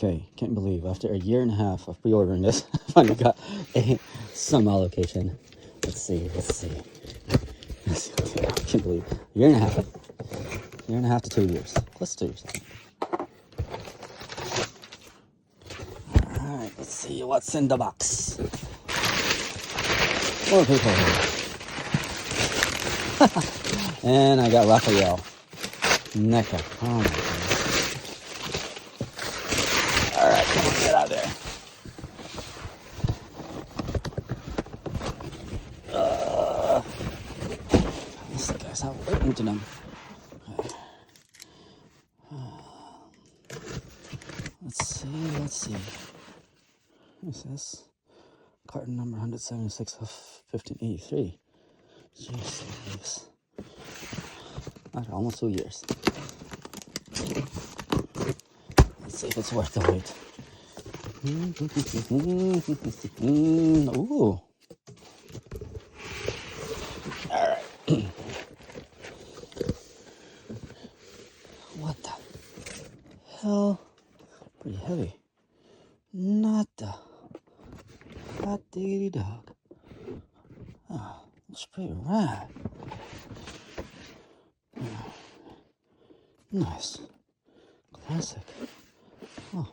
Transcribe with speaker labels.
Speaker 1: Okay, can't believe after a year and a half of pre-ordering this, I finally got some allocation. Let's see. I can't believe year and a half to 2 years, close to 2 years. All right, let's see what's in the box. More people. And I got Raphael, Neca. Oh my goodness. All right, come on, get out of there. These guys have written to them. Okay. Let's see. What's this? Carton number 176 of 1583. Jeez. After almost 2 years. Let's see if it's worth the wait. Ooh. Alright. What the hell? Pretty heavy. Not the hot diggity dog. Oh, it's pretty rad. Nice. Classic. Oh.